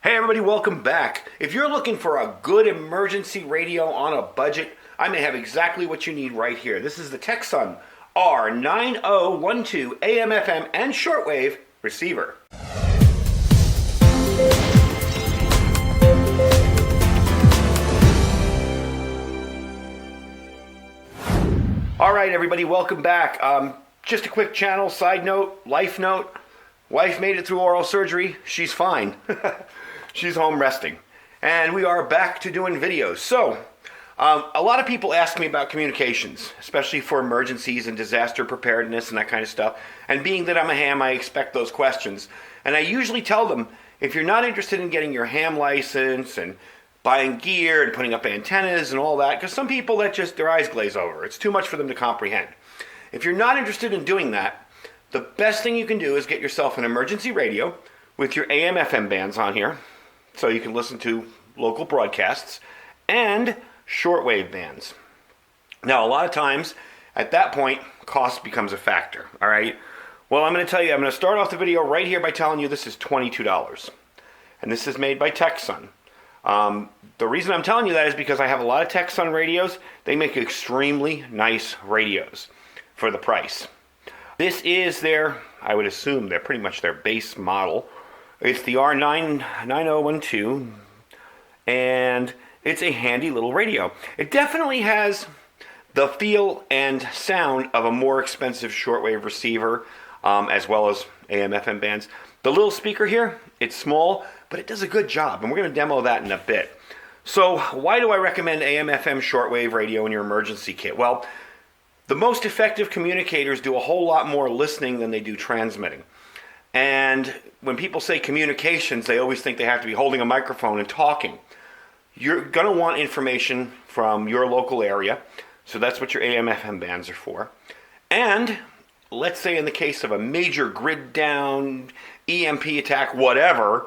Hey everybody, welcome back. If you're looking for a good emergency radio on a budget, I may have exactly what you need right here. This is the Tecsun R-9012 AM/FM and shortwave receiver. All right, everybody, welcome back. Just a quick channel side note, life note. Wife made it through oral surgery. She's fine. She's home resting. And we are back to doing videos. So, a lot of people ask me about communications, especially for emergencies and disaster preparedness and that kind of stuff. And being that I'm a ham, I expect those questions. And I usually tell them, if you're not interested in getting your ham license and buying gear and putting up antennas and all that, because some people, that just their eyes glaze over. It's too much for them to comprehend. If you're not interested in doing that, the best thing you can do is get yourself an emergency radio with your AM/FM bands on here, so you can listen to local broadcasts, and shortwave bands. Now, a lot of times, at that point, cost becomes a factor, all right? Well, I'm going to tell you, I'm going to start off the video right here by telling you this is $22. And this is made by Tecsun. The reason I'm telling you that is because I have a lot of Tecsun radios. They make extremely nice radios for the price. This is their, I would assume, they're pretty much their base model. It's the R-9012, and it's a handy little radio. It definitely has the feel and sound of a more expensive shortwave receiver, as well as AM/FM bands. The little speaker here, it's small, but it does a good job, and we're going to demo that in a bit. So why do I recommend AM/FM shortwave radio in your emergency kit? Well, the most effective communicators do a whole lot more listening than they do transmitting. And when people say communications, they always think they have to be holding a microphone and talking. You're going to want information from your local area, so that's what your AM/FM bands are for. And let's say in the case of a major grid down, EMP attack, whatever,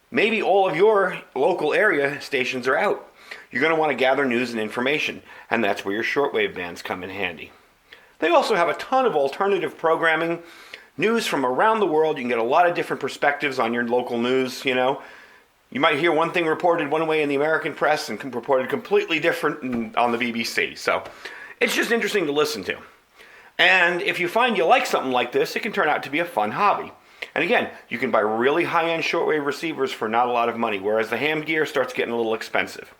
maybe all of your local area stations are out. You're going to want to gather news and information, and that's where your shortwave bands come in handy. They also have a ton of alternative programming, news from around the world. You can get a lot of different perspectives on your local news, you know. You might hear one thing reported one way in the American press and reported completely different on the BBC. So it's just interesting to listen to. And if you find you like something like this, it can turn out to be a fun hobby. And again, you can buy really high-end shortwave receivers for not a lot of money, whereas the ham gear starts getting a little expensive.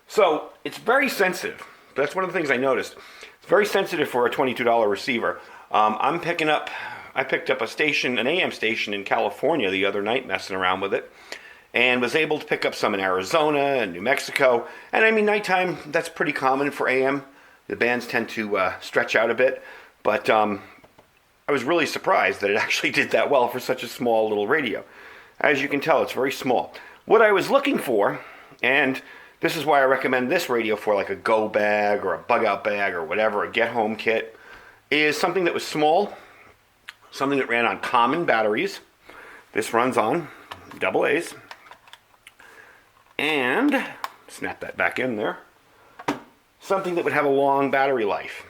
So it's very sensitive. That's one of the things I noticed. It's very sensitive for a $22 receiver. I picked up a station, an AM station in California the other night, messing around with it, and was able to pick up some in Arizona and New Mexico. And I mean, nighttime, that's pretty common for AM. The bands tend to stretch out a bit, but I was really surprised that it actually did that well for such a small little radio. As you can tell, it's very small. What I was looking for, and this is why I recommend this radio for like a go bag or a bug out bag or whatever, a get home kit, is something that was small, something that ran on common batteries. This runs on AA's. And, snap that back in there, something that would have a long battery life.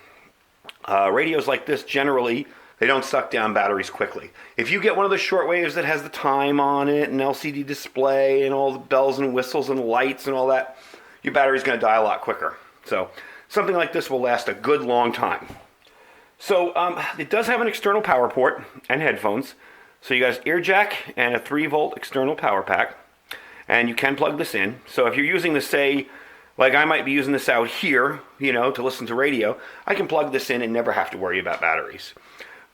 Radios like this, generally, they don't suck down batteries quickly. If you get one of the shortwaves that has the time on it and LCD display and all the bells and whistles and lights and all that, your battery's going to die a lot quicker. So something like this will last a good long time. So it does have an external power port and headphones. So you got an ear jack and a 3-volt external power pack. And you can plug this in. So if you're using this, say, like I might be using this out here, you know, to listen to radio, I can plug this in and never have to worry about batteries.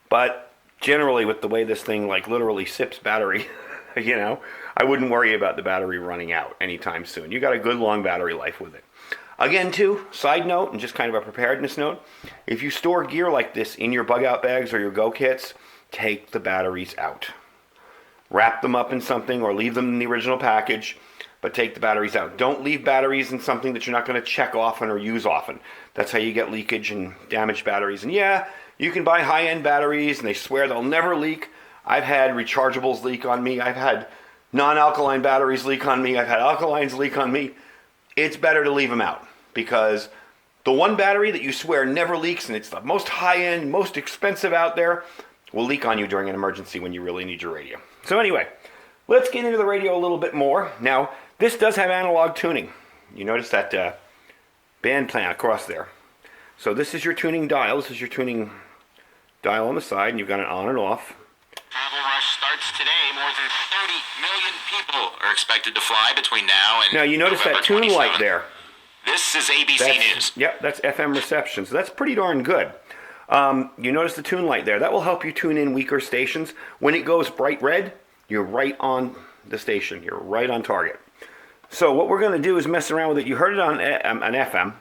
But generally, with the way this thing like literally sips battery, you know, I wouldn't worry about the battery running out anytime soon. You got a good long battery life with it. Again, too, side note and just kind of a preparedness note, if you store gear like this in your bug out bags or your go kits, take the batteries out. Wrap them up in something or leave them in the original package, but take the batteries out. Don't leave batteries in something that you're not going to check often or use often. That's how you get leakage and damaged batteries. And yeah, you can buy high-end batteries and they swear they'll never leak. I've had rechargeables leak on me. I've had non-alkaline batteries leak on me. I've had alkalines leak on me. It's better to leave them out because the one battery that you swear never leaks and it's the most high-end, most expensive out there will leak on you during an emergency when you really need your radio. So anyway, let's get into the radio a little bit more. Now, this does have analog tuning. You notice that band plan across there. So this is your tuning dial. This is your tuning dial on the side, and you've got it on and off. Travel rush starts today. More than 30 million people are expected to fly between now and Now you notice November that tune 27th. light there. This is ABC News. Yep, that's FM reception. So that's pretty darn good. You notice the tune light there. That will help you tune in weaker stations. When it goes bright red, you're right on the station. You're right on target. So what we're going to do is mess around with it. You heard it on an FM.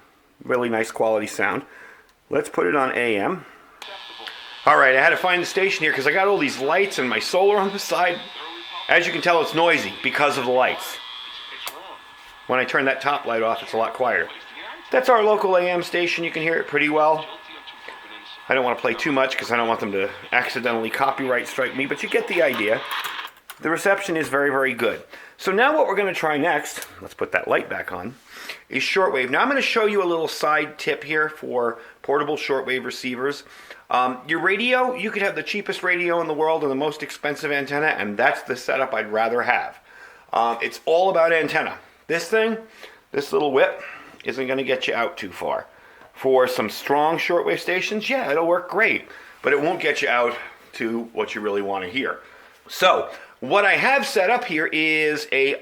Really nice quality sound. Let's put it on AM. All right, I had to find the station here because I got all these lights and my solar on the side. As you can tell, it's noisy because of the lights. When I turn that top light off, it's a lot quieter. That's our local AM station. You can hear it pretty well. I don't want to play too much because I don't want them to accidentally copyright strike me, but you get the idea. The reception is very, very good. So now what we're going to try next, let's put that light back on, is shortwave. Now I'm going to show you a little side tip here for portable shortwave receivers. Your radio, you could have the cheapest radio in the world and the most expensive antenna, and that's the setup I'd rather have. It's all about antenna. This thing, this little whip, isn't going to get you out too far. For some strong shortwave stations, yeah, it'll work great, but it won't get you out to what you really want to hear. So, what I have set up here is a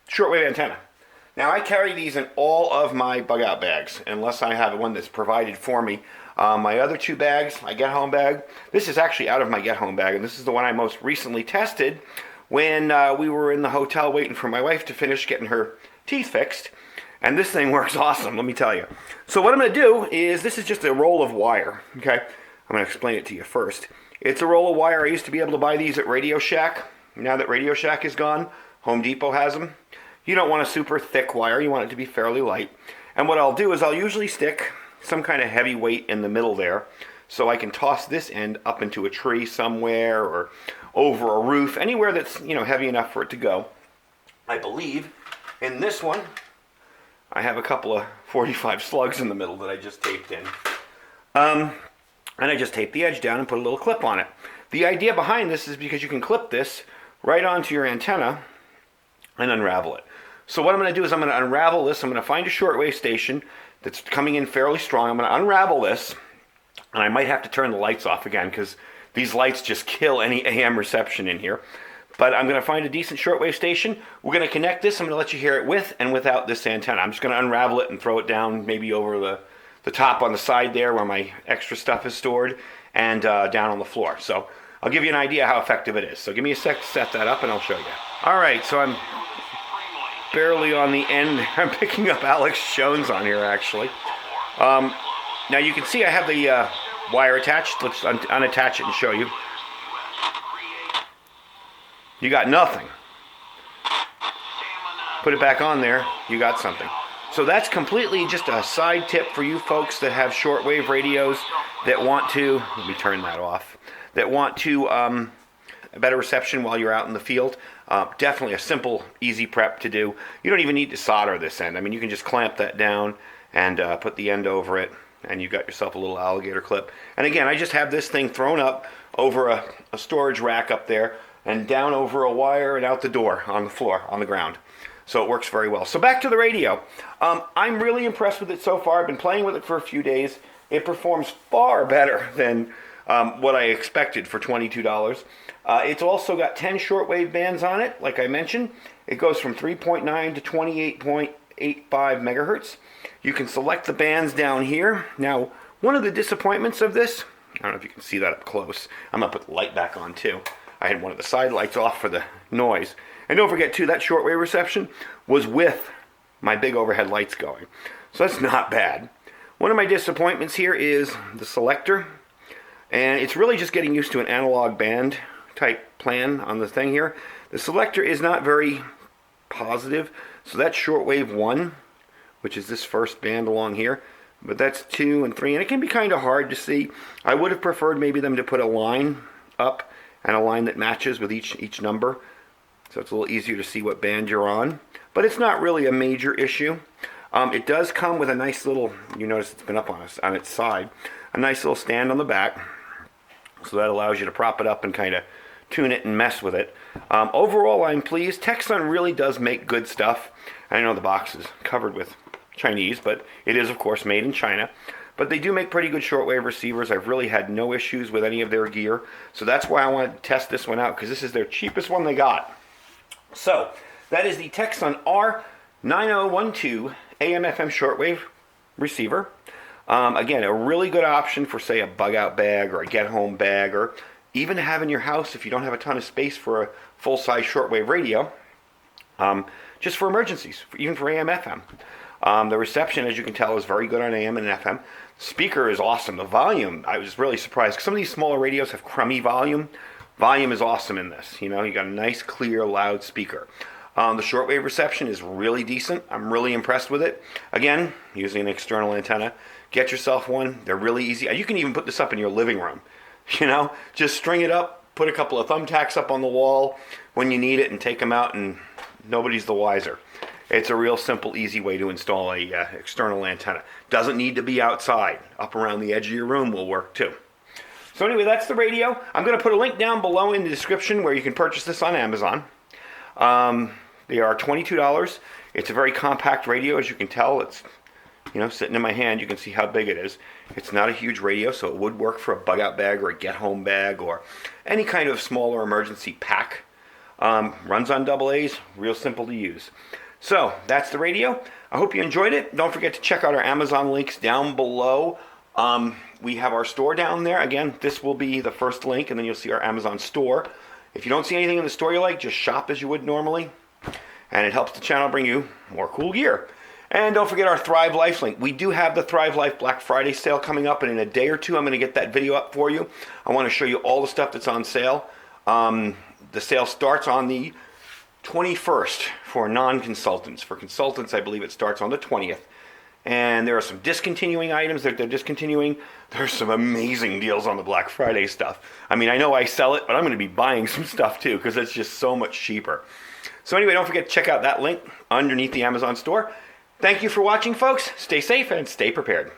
shortwave antenna. Now, I carry these in all of my bug-out bags, unless I have one that's provided for me. My other two bags, my get-home bag, this is actually out of my get-home bag, and this is the one I most recently tested when we were in the hotel waiting for my wife to finish getting her teeth fixed. And this thing works awesome, let me tell you. So what I'm going to do is, this is just a roll of wire, okay? I'm going to explain it to you first. It's a roll of wire. I used to be able to buy these at Radio Shack. Now that Radio Shack is gone, Home Depot has them. You don't want a super thick wire. You want it to be fairly light. And what I'll do is I'll usually stick some kind of heavy weight in the middle there so I can toss this end up into a tree somewhere or over a roof, anywhere that's, you know, heavy enough for it to go. I believe in this one, I have a couple of 45 slugs in the middle that I just taped in. And I just taped the edge down and put a little clip on it. The idea behind this is because you can clip this right onto your antenna and unravel it. So what I'm going to do is I'm going to unravel this. I'm going to find a shortwave station that's coming in fairly strong. I'm going to unravel this, and I might have to turn the lights off again because these lights just kill any AM reception in here. But I'm going to find a decent shortwave station. We're going to connect this. I'm going to let you hear it with and without this antenna. I'm just going to unravel it and throw it down maybe over the top on the side there where my extra stuff is stored, and down on the floor. So I'll give you an idea how effective it is. So give me a sec to set that up and I'll show you. All right, so I'm barely on the end. I'm picking up Alex Jones on here actually. Now you can see I have the wire attached. Let's unattach it and show you. You got nothing. Put it back on there, you got something. So that's completely just a side tip for you folks that have shortwave radios that want to, let me turn that off, that want to a better reception while you're out in the field. Definitely a simple, easy prep to do. You don't even need to solder this end. I mean, you can just clamp that down and put the end over it, and you've got yourself a little alligator clip. And again, I just have this thing thrown up over a storage rack up there, and down over a wire and out the door on the floor, on the ground. So it works very well. So back to the radio. I'm really impressed with it so far. I've been playing with it for a few days. It performs far better than what I expected for $22. It's also got 10 shortwave bands on it, like I mentioned. It goes from 3.9 to 28.85 megahertz. You can select the bands down here. Now, one of the disappointments of this, I don't know if you can see that up close. I'm going to put the light back on too. I had one of the side lights off for the noise. And don't forget too, that shortwave reception was with my big overhead lights going. So that's not bad. One of my disappointments here is the selector. And it's really just getting used to an analog band type plan on the thing here. The selector is not very positive. So that's shortwave 1, which is this first band along here. But that's 2 and 3. And it can be kind of hard to see. I would have preferred maybe them to put a line up and a line that matches with each number, so it's a little easier to see what band you're on. But it's not really a major issue. It does come with a nice little, you notice it's been up on its side, a nice little stand on the back, so that allows you to prop it up and kind of tune it and mess with it. Overall, I'm pleased. Tecsun really does make good stuff. I know the box is covered with Chinese, but it is, of course, made in China. But they do make pretty good shortwave receivers. I've really had no issues with any of their gear. So that's why I wanted to test this one out, because this is their cheapest one they got. So that is the Tecsun R-9012 AM/FM shortwave receiver. Again, a really good option for, say, a bug-out bag or a get-home bag, or even have in your house if you don't have a ton of space for a full-size shortwave radio, just for emergencies, even for AM/FM. The reception, as you can tell, is very good on AM and FM. Speaker is awesome. The volume, I was really surprised. Some of these smaller radios have crummy volume. Volume is awesome in this. You know, you got a nice, clear, loud speaker. The shortwave reception is really decent. I'm really impressed with it. Again, using an external antenna. Get yourself one. They're really easy. You can even put this up in your living room. You know, just string it up, put a couple of thumbtacks up on the wall when you need it, and take them out, and nobody's the wiser. It's a real simple, easy way to install a external antenna. Doesn't need to be outside. Up around the edge of your room will work too. So anyway, that's the radio. I'm going to put a link down below in the description where you can purchase this on Amazon. They are $22. It's a very compact radio, as you can tell. It's, you know, sitting in my hand. You can see how big it is. It's not a huge radio, so it would work for a bug-out bag or a get-home bag or any kind of smaller emergency pack. Runs on AA's. Real simple to use. So that's the radio. I hope you enjoyed it. Don't forget to check out our Amazon links down below. We have our store down there. Again, this will be the first link, and then you'll see our Amazon store. If you don't see anything in the store you like, just shop as you would normally. And it helps the channel bring you more cool gear. And don't forget our Thrive Life link. We do have the Thrive Life Black Friday sale coming up, and in a day or two I'm going to get that video up for you. I want to show you all the stuff that's on sale. The sale starts on the 21st for non-consultants. For consultants, I believe it starts on the 20th. And there are some discontinuing items that they're discontinuing. There's some amazing deals on the Black Friday stuff. I mean, I know I sell it, but I'm going to be buying some stuff too, because it's just so much cheaper. So anyway, don't forget to check out that link underneath the Amazon store. Thank you for watching, folks. Stay safe and stay prepared.